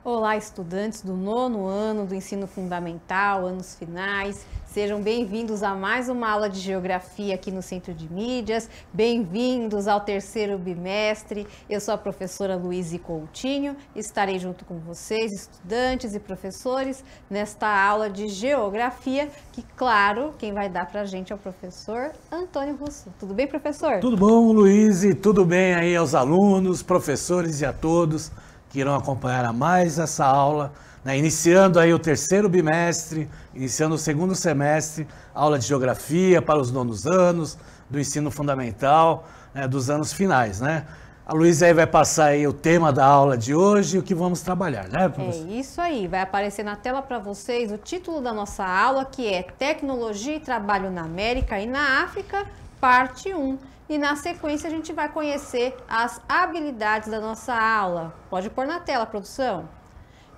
Olá, estudantes do 9º ano do ensino fundamental, anos finais. Sejam bem-vindos a mais uma aula de geografia aqui no Centro de Mídias. Bem-vindos ao 3º bimestre. Eu sou a professora Luíse Coutinho. Estarei junto com vocês, estudantes e professores, nesta aula de geografia, que, claro, quem vai dar para a gente é o professor Antônio Russo. Tudo bem, professor? Tudo bom, Luíse? Tudo bem aí aos alunos, professores e a todos que irão acompanhar a mais essa aula, né? Iniciando aí o 3º bimestre, iniciando o 2º semestre, aula de geografia para os 9º anos, do ensino fundamental, né, dos anos finais, né? A Luísa aí vai passar aí o tema da aula de hoje e o que vamos trabalhar, né, professor? É isso aí, vai aparecer na tela para vocês o título da nossa aula, que é Tecnologia e Trabalho na América e na África, parte 1. E na sequência a gente vai conhecer as habilidades da nossa aula. Pode pôr na tela, produção.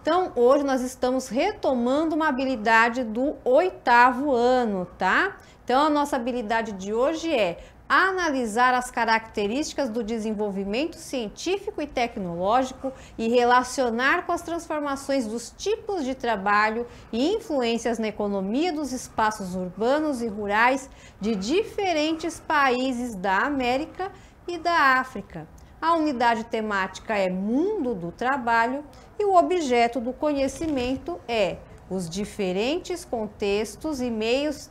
Então, hoje nós estamos retomando uma habilidade do 8º ano, tá? Então, a nossa habilidade de hoje é analisar as características do desenvolvimento científico e tecnológico e relacionar com as transformações dos tipos de trabalho e influências na economia dos espaços urbanos e rurais de diferentes países da América e da África. A unidade temática é Mundo do Trabalho e o objeto do conhecimento é os diferentes contextos e meios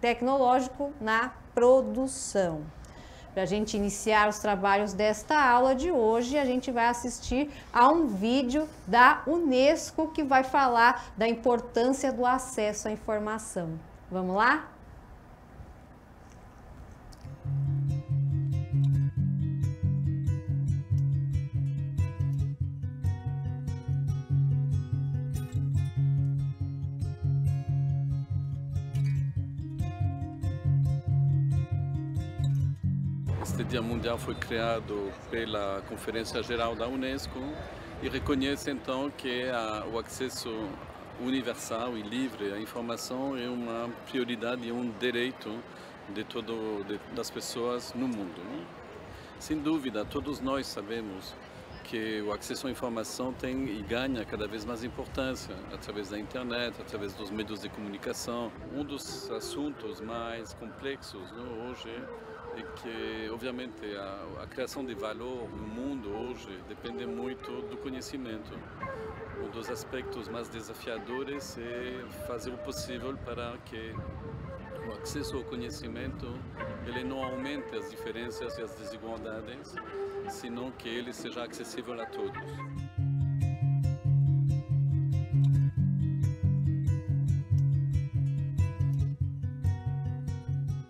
tecnológicos na produção. Para a gente iniciar os trabalhos desta aula de hoje, a gente vai assistir a um vídeo da Unesco que vai falar da importância do acesso à informação. Vamos lá? Este Dia Mundial foi criado pela Conferência Geral da Unesco e reconhece então que o acesso universal e livre à informação é uma prioridade e um direito das pessoas no mundo. Sem dúvida, todos nós sabemos que o acesso à informação tem e ganha cada vez mais importância através da internet, através dos meios de comunicação. Um dos assuntos mais complexos hoje é que, obviamente, a criação de valor no mundo hoje depende muito do conhecimento. Um dos aspectos mais desafiadores é fazer o possível para que o acesso ao conhecimento ele não aumente as diferenças e as desigualdades, senão que ele seja acessível a todos.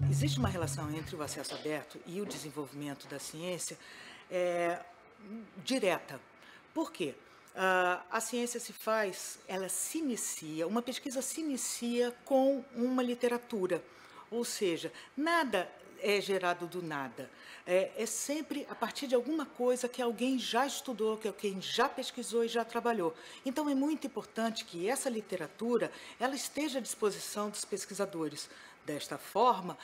Existe uma relação entre o acesso aberto e o desenvolvimento da ciência direta. Por quê? A ciência ela se inicia, uma pesquisa se inicia com uma literatura, ou seja, nada é gerado do nada. É sempre a partir de alguma coisa que alguém já estudou, que alguém já pesquisou e já trabalhou. Então, é muito importante que essa literatura ela esteja à disposição dos pesquisadores. Desta forma,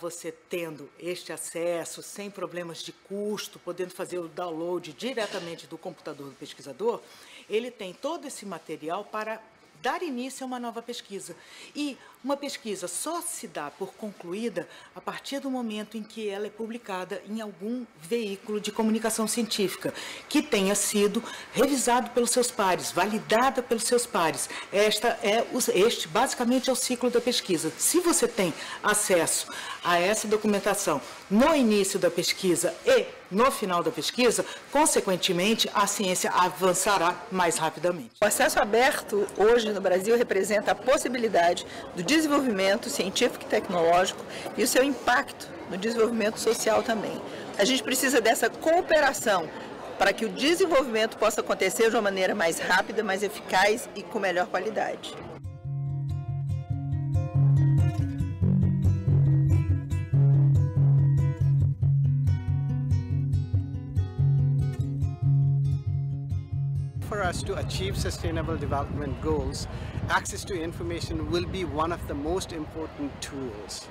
você tendo este acesso sem problemas de custo, podendo fazer o download diretamente do computador do pesquisador, ele tem todo esse material para dar início a uma nova pesquisa. E uma pesquisa só se dá por concluída a partir do momento em que ela é publicada em algum veículo de comunicação científica, que tenha sido revisado pelos seus pares, validada pelos seus pares. Este basicamente é o ciclo da pesquisa. Se você tem acesso a essa documentação no início da pesquisa e no final da pesquisa, consequentemente, a ciência avançará mais rapidamente. O acesso aberto hoje no Brasil representa a possibilidade do desenvolvimento científico e tecnológico e o seu impacto no desenvolvimento social também. A gente precisa dessa cooperação para que o desenvolvimento possa acontecer de uma maneira mais rápida, mais eficaz e com melhor qualidade. For us to achieve sustainable development goals, access to information will be one of the most important tools.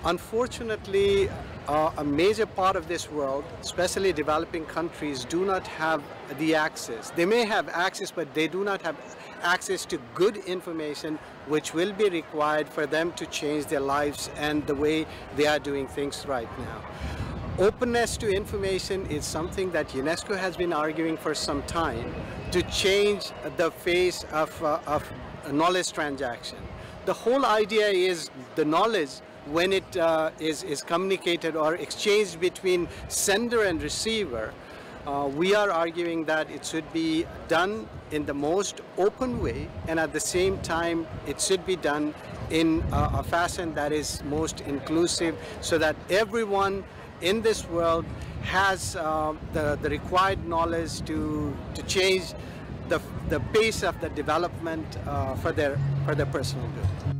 Unfortunately, a major part of this world, especially developing countries, do not have the access. They may have access, but they do not have access to good information which will be required for them to change their lives and the way they are doing things right now. Openness to information is something that UNESCO has been arguing for some time to change the face of knowledge transaction. The whole idea is the knowledge, when it is communicated or exchanged between sender and receiver, we are arguing that it should be done in the most open way, and at the same time it should be done in a fashion that is most inclusive, so that everyone in this world has the required knowledge to change the pace of the development for their personal good.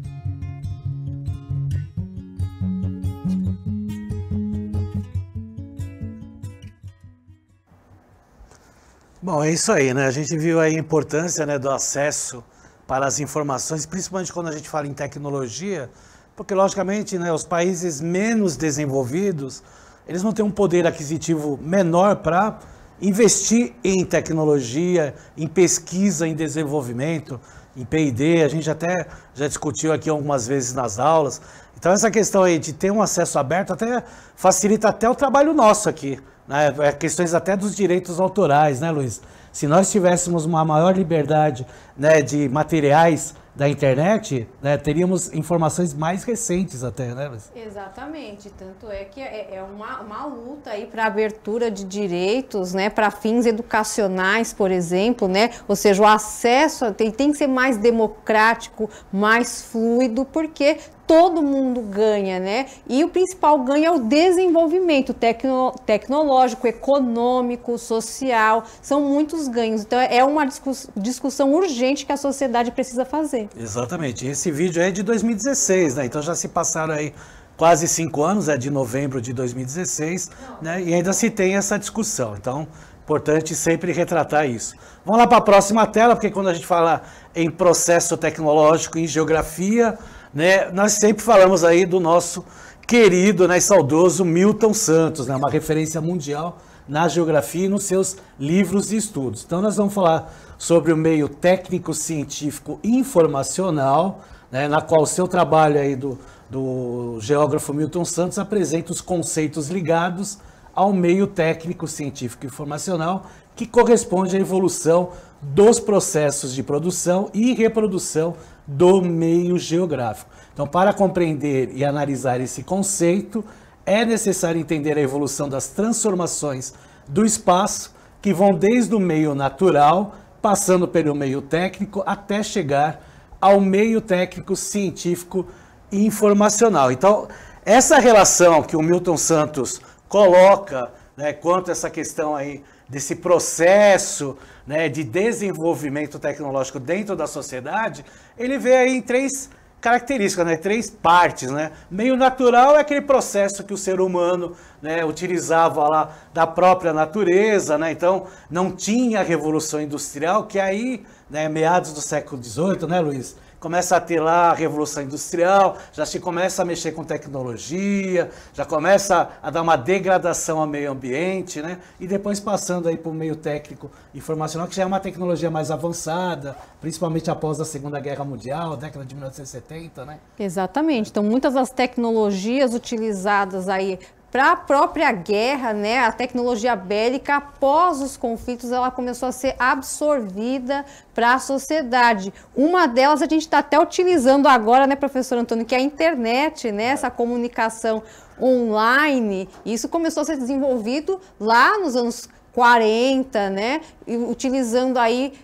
Bom, é isso aí, né? A gente viu aí a importância, né, do acesso para as informações, principalmente quando a gente fala em tecnologia, porque, logicamente, né, os países menos desenvolvidos, eles não têm um poder aquisitivo menor para investir em tecnologia, em pesquisa, em desenvolvimento, em P&D. A gente até já discutiu aqui algumas vezes nas aulas. Então, essa questão aí de ter um acesso aberto até facilita até o trabalho nosso aqui, né? Questões até dos direitos autorais, né, Luiz? Se nós tivéssemos uma maior liberdade, né, de materiais da internet, né, teríamos informações mais recentes até, né, Luiz? Exatamente, tanto é que é uma luta aí para abertura de direitos, né, para fins educacionais, por exemplo, né, ou seja, o acesso tem que ser mais democrático, mais fluido, porque todo mundo ganha, né? E o principal ganho é o desenvolvimento tecnológico, econômico, social, são muitos ganhos. Então é uma discussão urgente que a sociedade precisa fazer. Exatamente. Esse vídeo é de 2016, né? Então já se passaram aí quase 5 anos, é de novembro de 2016, né? E ainda se tem essa discussão. Então, importante sempre retratar isso. Vamos lá para a próxima tela, porque quando a gente fala em processo tecnológico, em geografia, né, nós sempre falamos aí do nosso querido, né, e saudoso Milton Santos, né, uma referência mundial na geografia e nos seus livros e estudos. Então nós vamos falar sobre o meio técnico, científico e informacional, né, na qual o seu trabalho aí do geógrafo Milton Santos apresenta os conceitos ligados ao meio técnico, científico e informacional, que corresponde à evolução dos processos de produção e reprodução do meio geográfico. Então, para compreender e analisar esse conceito, é necessário entender a evolução das transformações do espaço, que vão desde o meio natural, passando pelo meio técnico, até chegar ao meio técnico, científico e informacional. Então, essa relação que o Milton Santos coloca, né, quanto a essa questão aí desse processo, né, de desenvolvimento tecnológico dentro da sociedade, ele vê aí em 3 características, né, 3 partes, né? Meio natural é aquele processo que o ser humano, né, utilizava lá da própria natureza, né? Então não tinha a Revolução Industrial, que aí, né, meados do século XVIII, né, Luiz? Começa a ter lá a Revolução Industrial, já se começa a mexer com tecnologia, já começa a dar uma degradação ao meio ambiente, né? E depois passando aí para o meio técnico informacional, que já é uma tecnologia mais avançada, principalmente após a Segunda Guerra Mundial, década de 1970, né? Exatamente. Então, muitas das tecnologias utilizadas aí para a própria guerra, né, a tecnologia bélica, após os conflitos, ela começou a ser absorvida para a sociedade. Uma delas a gente está até utilizando agora, né, professor Antônio, que é a internet, né, essa comunicação online. Isso começou a ser desenvolvido lá nos anos 40, né, utilizando aí,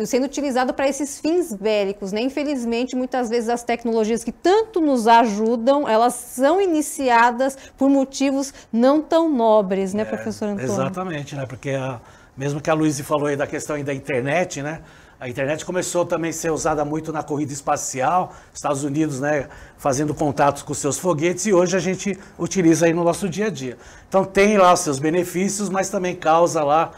sendo utilizado para esses fins bélicos, né? Infelizmente, muitas vezes as tecnologias que tanto nos ajudam, elas são iniciadas por motivos não tão nobres, né, professor Antônio? Exatamente, né, porque mesmo que a Luísa falou aí da questão aí da internet, né, a internet começou também a ser usada muito na corrida espacial, Estados Unidos, né, fazendo contatos com seus foguetes, e hoje a gente utiliza aí no nosso dia a dia. Então tem lá os seus benefícios, mas também causa lá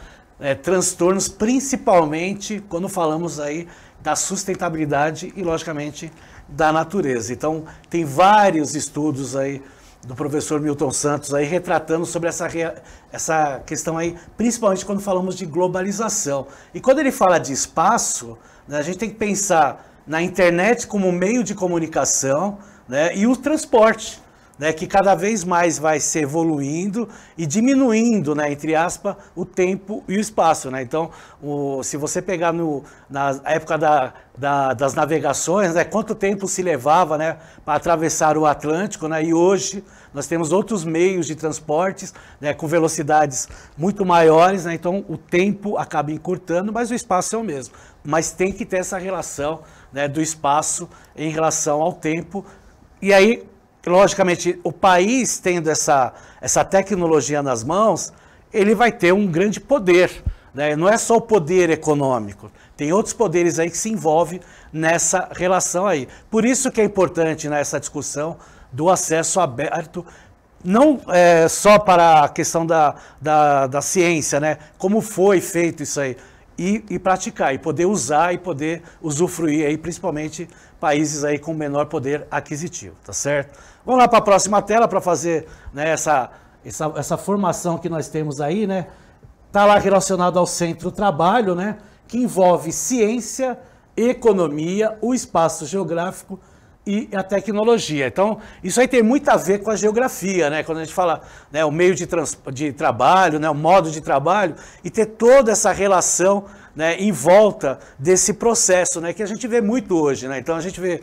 transtornos, principalmente quando falamos aí da sustentabilidade e, logicamente, da natureza. Então tem vários estudos aí do professor Milton Santos aí, retratando sobre essa questão aí, principalmente quando falamos de globalização. E quando ele fala de espaço, né, a gente tem que pensar na internet como meio de comunicação, né, e o transporte, né, que cada vez mais vai se evoluindo e diminuindo, né, entre aspas, o tempo e o espaço, né? Então, se você pegar na época das navegações, né, quanto tempo se levava, né, para atravessar o Atlântico, né? E hoje nós temos outros meios de transportes, né, com velocidades muito maiores, né? Então o tempo acaba encurtando, mas o espaço é o mesmo. Mas tem que ter essa relação, né, do espaço em relação ao tempo. E aí, logicamente, o país tendo essa tecnologia nas mãos, ele vai ter um grande poder, né? Não é só o poder econômico, tem outros poderes aí que se envolvem nessa relação aí. Por isso que é importante nessa discussão do acesso aberto, não só para a questão da ciência, né? Como foi feito isso aí, e praticar, e poder usar e poder usufruir aí, principalmente países aí com menor poder aquisitivo, tá certo? Vamos lá para a próxima tela para fazer, né, essa formação que nós temos aí, né? Está lá relacionado ao Centro Trabalho, né? Que envolve ciência, economia, o espaço geográfico e a tecnologia. Então, isso aí tem muito a ver com a geografia, né? Quando a gente fala, né, o meio de trabalho, né, o modo de trabalho, e ter toda essa relação, né, em volta desse processo, né, que a gente vê muito hoje, né? Então a gente vê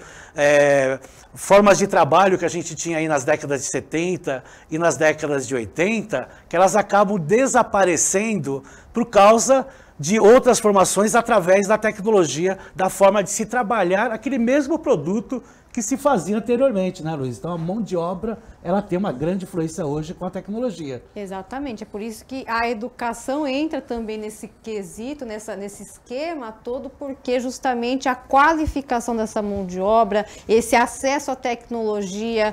formas de trabalho que a gente tinha aí nas décadas de 70 e nas décadas de 80, que elas acabam desaparecendo por causa de outras formações através da tecnologia, da forma de se trabalhar aquele mesmo produto que se fazia anteriormente, né, Luiz? Então a mão de obra, ela tem uma grande influência hoje com a tecnologia. Exatamente, é por isso que a educação entra também nesse quesito, nesse esquema todo, porque justamente a qualificação dessa mão de obra, esse acesso à tecnologia,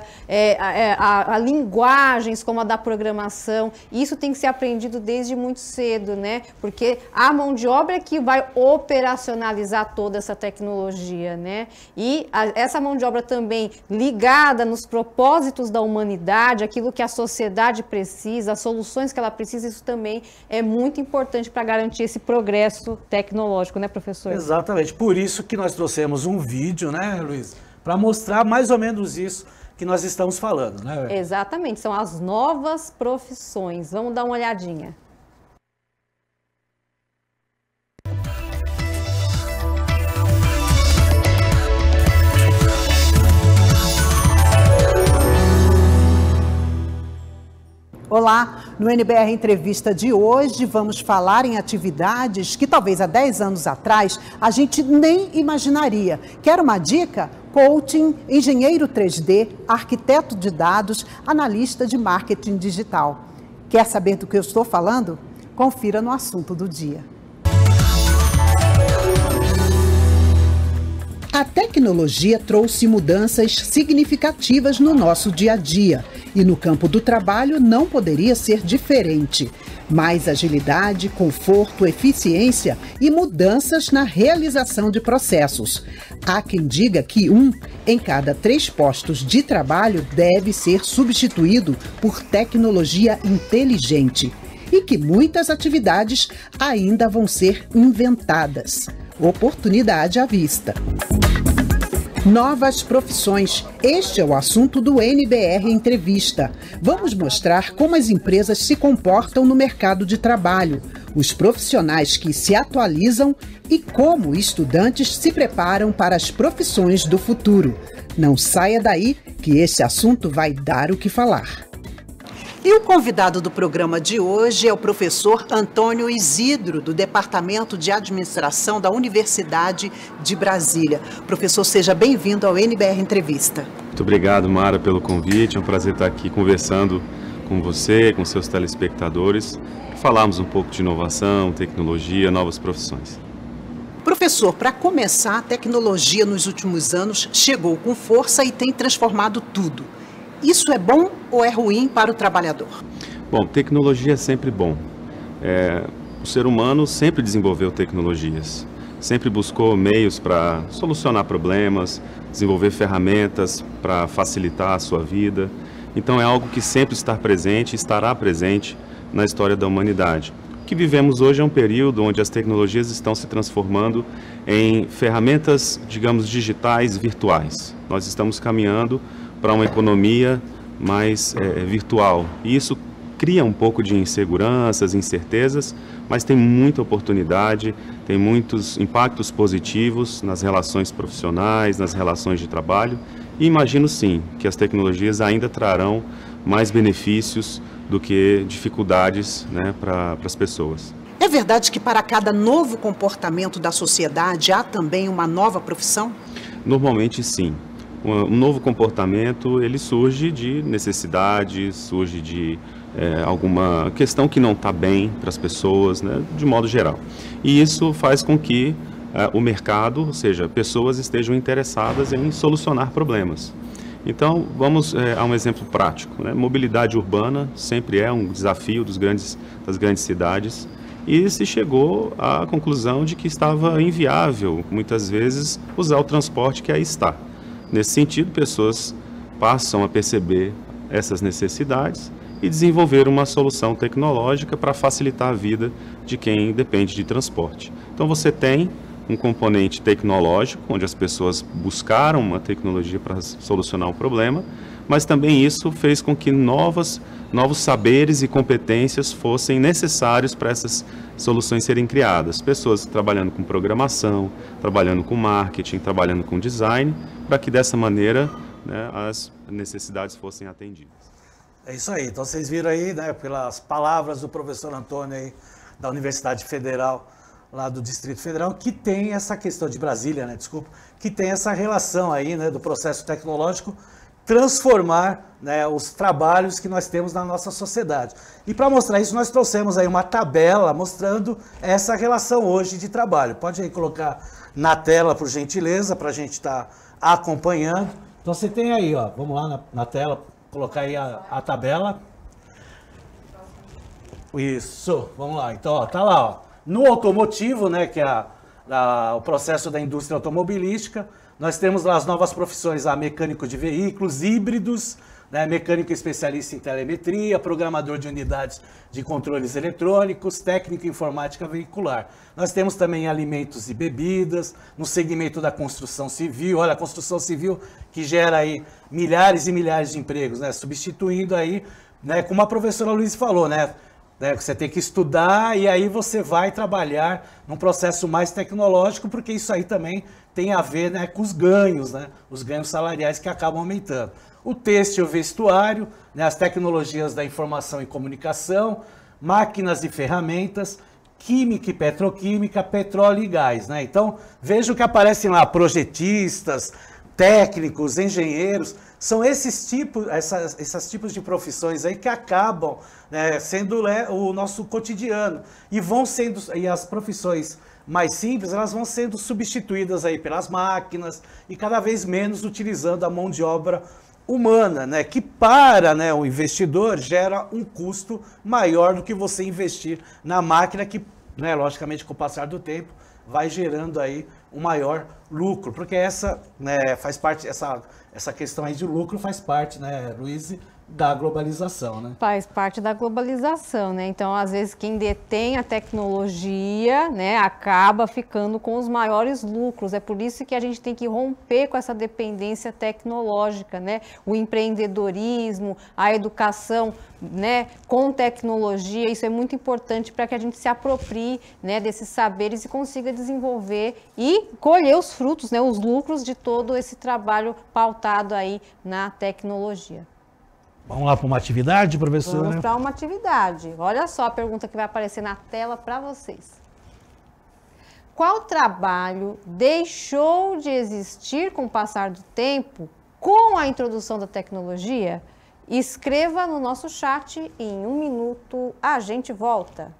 a linguagens como a da programação, isso tem que ser aprendido desde muito cedo, né? Porque a mão de obra é que vai operacionalizar toda essa tecnologia, né? E essa mão de obra também ligada nos propósitos da humanidade, aquilo que a sociedade precisa, as soluções que ela precisa, isso também é muito importante para garantir esse progresso tecnológico, né, professor? Exatamente, por isso que nós trouxemos um vídeo, né, Luiz, para mostrar mais ou menos isso que nós estamos falando, né? Exatamente, são as novas profissões. Vamos dar uma olhadinha. Olá, no NBR Entrevista de hoje vamos falar em atividades que talvez há 10 anos atrás a gente nem imaginaria. Quer uma dica? Coaching, engenheiro 3D, arquiteto de dados, analista de marketing digital. Quer saber do que eu estou falando? Confira no assunto do dia. A tecnologia trouxe mudanças significativas no nosso dia a dia e no campo do trabalho não poderia ser diferente. Mais agilidade, conforto, eficiência e mudanças na realização de processos. Há quem diga que 1 em cada 3 postos de trabalho deve ser substituído por tecnologia inteligente e que muitas atividades ainda vão ser inventadas. Oportunidade à vista. Novas profissões. Este é o assunto do NBR Entrevista. Vamos mostrar como as empresas se comportam no mercado de trabalho, os profissionais que se atualizam e como estudantes se preparam para as profissões do futuro. Não saia daí, que esse assunto vai dar o que falar. E o convidado do programa de hoje é o professor Antônio Isidro, do Departamento de Administração da Universidade de Brasília. Professor, seja bem-vindo ao NBR Entrevista. Muito obrigado, Mara, pelo convite. É um prazer estar aqui conversando com você, com seus telespectadores, falarmos um pouco de inovação, tecnologia, novas profissões. Professor, para começar, a tecnologia nos últimos anos chegou com força e tem transformado tudo. Isso é bom ou é ruim para o trabalhador? Bom, tecnologia é sempre bom. O ser humano sempre desenvolveu tecnologias, sempre buscou meios para solucionar problemas, desenvolver ferramentas para facilitar a sua vida. Então é algo que sempre está presente, estará presente na história da humanidade. O que vivemos hoje é um período onde as tecnologias estão se transformando em ferramentas, digamos, digitais virtuais. Nós estamos caminhando para uma economia mais virtual. E isso cria um pouco de inseguranças, incertezas, mas tem muita oportunidade, tem muitos impactos positivos nas relações profissionais, nas relações de trabalho. E imagino sim que as tecnologias ainda trarão mais benefícios do que dificuldades, né, para as pessoas. É verdade que para cada novo comportamento da sociedade há também uma nova profissão? Normalmente sim. Um novo comportamento, ele surge de necessidade, surge de alguma questão que não está bem para as pessoas, né, de modo geral. E isso faz com que o mercado, ou seja, pessoas estejam interessadas em solucionar problemas. Então, vamos a um exemplo prático, né? Mobilidade urbana sempre é um desafio das grandes cidades, e se chegou à conclusão de que estava inviável, muitas vezes, usar o transporte que aí está. Nesse sentido, pessoas passam a perceber essas necessidades e desenvolver uma solução tecnológica para facilitar a vida de quem depende de transporte. Então você tem um componente tecnológico, onde as pessoas buscaram uma tecnologia para solucionar um problema, mas também isso fez com que novos saberes e competências fossem necessários para essas soluções serem criadas. Pessoas trabalhando com programação, trabalhando com marketing, trabalhando com design, para que dessa maneira, né, as necessidades fossem atendidas. É isso aí. Então vocês viram aí, né, pelas palavras do professor Antônio aí, da Universidade Federal, lá do Distrito Federal, que tem essa questão de Brasília, né, desculpa, que tem essa relação aí, né, do processo tecnológico transformar, né, os trabalhos que nós temos na nossa sociedade. E para mostrar isso, nós trouxemos aí uma tabela mostrando essa relação hoje de trabalho. Pode aí colocar na tela, por gentileza, para a gente estar acompanhando. Então você tem aí, ó, vamos lá na tela, colocar aí a tabela. Isso, vamos lá. Então, ó, tá lá, ó. No automotivo, né, que é o processo da indústria automobilística, nós temos lá as novas profissões, mecânico de veículos, híbridos, né, mecânico especialista em telemetria, programador de unidades de controles eletrônicos, técnico em informática veicular. Nós temos também alimentos e bebidas, no segmento da construção civil, olha, a construção civil que gera aí milhares e milhares de empregos, né, substituindo aí, né, como a professora Luiz falou, né, você tem que estudar e aí você vai trabalhar num processo mais tecnológico, porque isso aí também tem a ver, né, com os ganhos, né, os ganhos salariais que acabam aumentando. O têxtil, o vestuário, né, as tecnologias da informação e comunicação, máquinas e ferramentas, química e petroquímica, petróleo e gás, né? Então, vejam que aparecem lá projetistas, técnicos, engenheiros, são esses tipos de profissões aí que acabam, né, sendo o nosso cotidiano e as profissões mais simples, elas vão sendo substituídas aí pelas máquinas e cada vez menos utilizando a mão de obra humana, né, que para, né, o investidor gera um custo maior do que você investir na máquina que, né, logicamente com o passar do tempo vai gerando aí um maior lucro, porque essa, né, faz parte, essa questão aí de lucro faz parte, né, Luiz, da globalização, né? Faz parte da globalização, né? Então, às vezes, quem detém a tecnologia, né, acaba ficando com os maiores lucros. É por isso que a gente tem que romper com essa dependência tecnológica, né? O empreendedorismo, a educação, né, com tecnologia, isso é muito importante para que a gente se aproprie, né, desses saberes e consiga desenvolver e colher os frutos, né, os lucros de todo esse trabalho pautado aí na tecnologia. Vamos lá para uma atividade, professora? Vamos para uma atividade. Olha só a pergunta que vai aparecer na tela para vocês. Qual trabalho deixou de existir com o passar do tempo com a introdução da tecnologia? Escreva no nosso chat e em 1 minuto a gente volta.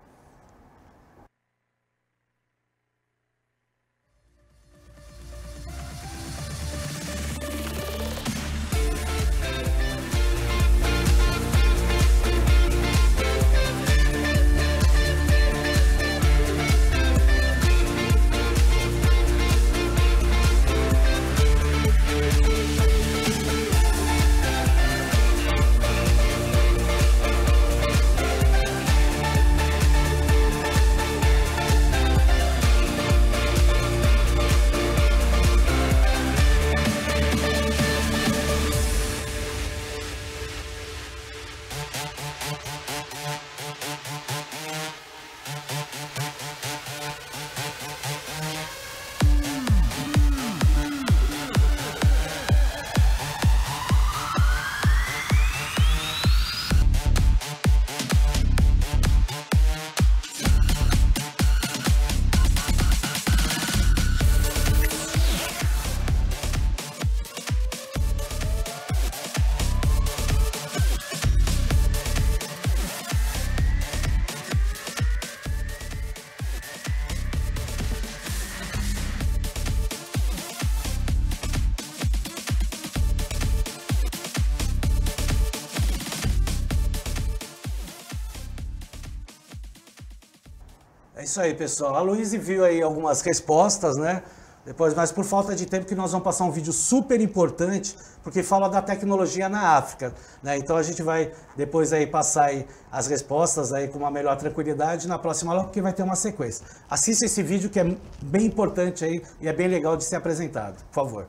isso aí, pessoal. A Luísa viu aí algumas respostas, né? Depois, mas por falta de tempo que nós vamos passar um vídeo super importante, porque fala da tecnologia na África, né? Então a gente vai depois aí passar aí as respostas aí com uma melhor tranquilidade na próxima aula, porque vai ter uma sequência. Assista esse vídeo que é bem importante aí e é bem legal de ser apresentado. Por favor.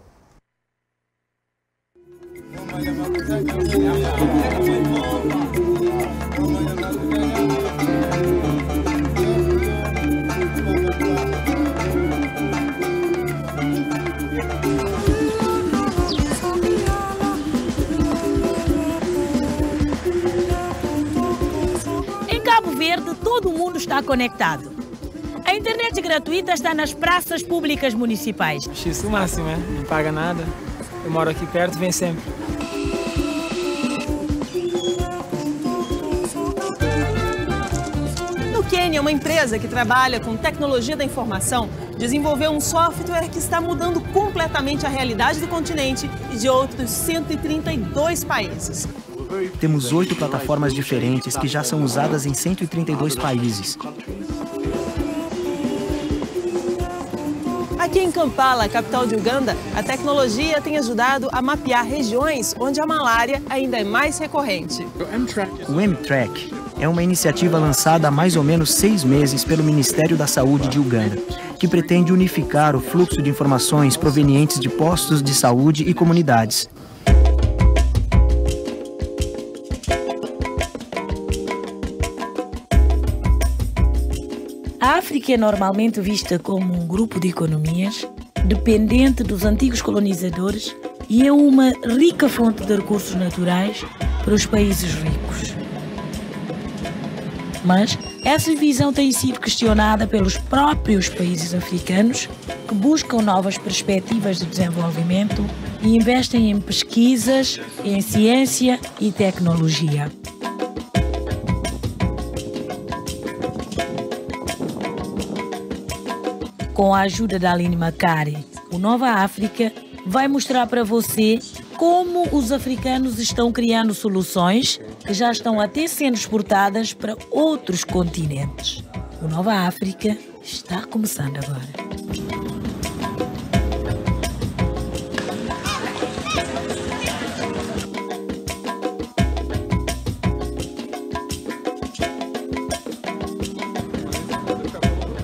Em Cabo Verde, todo mundo está conectado. A internet gratuita está nas praças públicas municipais. Isso o máximo, né? Não paga nada. Eu moro aqui perto, vem sempre. No Quênia, uma empresa que trabalha com tecnologia da informação desenvolveu um software que está mudando completamente a realidade do continente e de outros 132 países. Temos 8 plataformas diferentes que já são usadas em 132 países. Aqui em Kampala, capital de Uganda, a tecnologia tem ajudado a mapear regiões onde a malária ainda é mais recorrente. O M-Track é uma iniciativa lançada há mais ou menos 6 meses pelo Ministério da Saúde de Uganda, que pretende unificar o fluxo de informações provenientes de postos de saúde e comunidades. A África é normalmente vista como um grupo de economias dependente dos antigos colonizadores e é uma rica fonte de recursos naturais para os países ricos. Mas essa visão tem sido questionada pelos próprios países africanos que buscam novas perspectivas de desenvolvimento e investem em pesquisas, em ciência e tecnologia. Com a ajuda da Aline Macari, o Nova África vai mostrar para você como os africanos estão criando soluções que já estão até sendo exportadas para outros continentes. O Nova África está começando agora.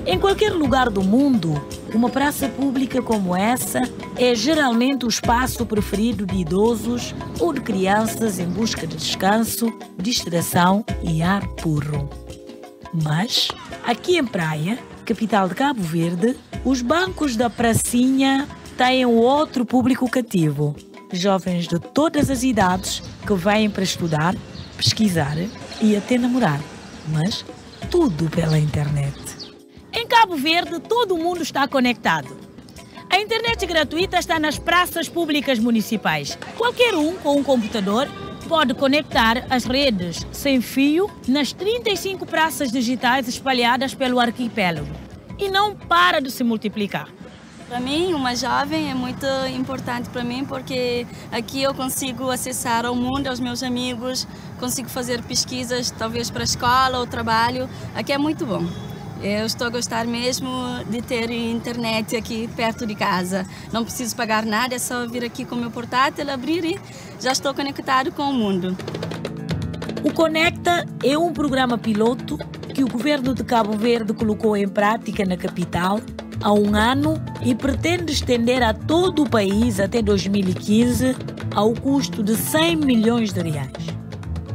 Em qualquer lugar do mundo, uma praça pública como essa é geralmente o espaço preferido de idosos ou de crianças em busca de descanso, distração e ar puro. Mas, aqui em Praia, capital de Cabo Verde, os bancos da pracinha têm outro público cativo. Jovens de todas as idades que vêm para estudar, pesquisar e até namorar. Mas tudo pela internet. Em Cabo Verde, todo mundo está conectado. A internet gratuita está nas praças públicas municipais. Qualquer um com um computador pode conectar as redes sem fio nas 35 praças digitais espalhadas pelo arquipélago. E não para de se multiplicar. Para mim, uma jovem é muito importante para mim porque aqui eu consigo acessar ao mundo, aos meus amigos, consigo fazer pesquisas, talvez para a escola ou trabalho. Aqui é muito bom. Eu estou a gostar mesmo de ter internet aqui perto de casa. Não preciso pagar nada, é só vir aqui com o meu portátil, abrir e já estou conectado com o mundo. O Conecta é um programa piloto que o governo de Cabo Verde colocou em prática na capital há um ano e pretende estender a todo o país até 2015 ao custo de 100 milhões de reais.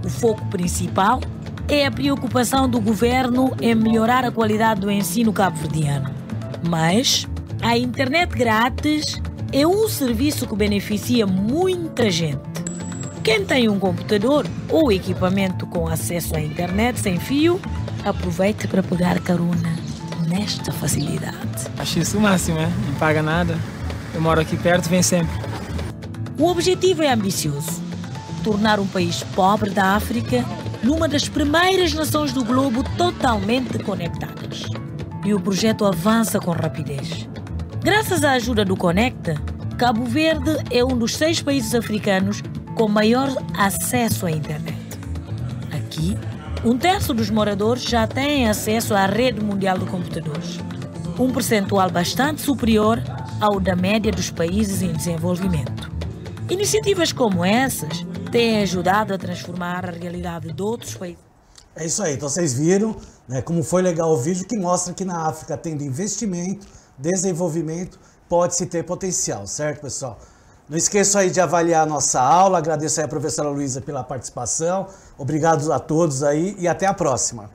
O foco principal é a preocupação do governo em melhorar a qualidade do ensino cabo-verdiano. Mas a internet grátis é um serviço que beneficia muita gente. Quem tem um computador ou equipamento com acesso à internet sem fio, aproveite para pegar carona nesta facilidade. Acho isso o máximo, né? Não paga nada. Eu moro aqui perto, vem sempre. O objetivo é ambicioso: tornar um país pobre da África numa das primeiras nações do globo totalmente conectadas. E o projeto avança com rapidez. Graças à ajuda do Conecta, Cabo Verde é um dos 6 países africanos com maior acesso à internet. Aqui, Um terço dos moradores já tem acesso à rede mundial de computadores, um percentual bastante superior ao da média dos países em desenvolvimento. Iniciativas como essas têm ajudado a transformar a realidade de outros países. É isso aí, então vocês viram, né, como foi legal o vídeo que mostra que na África, tendo investimento, desenvolvimento, pode-se ter potencial, certo, pessoal? Não esqueçam aí de avaliar a nossa aula, agradeço aí a professora Luísa pela participação, obrigado a todos aí e até a próxima.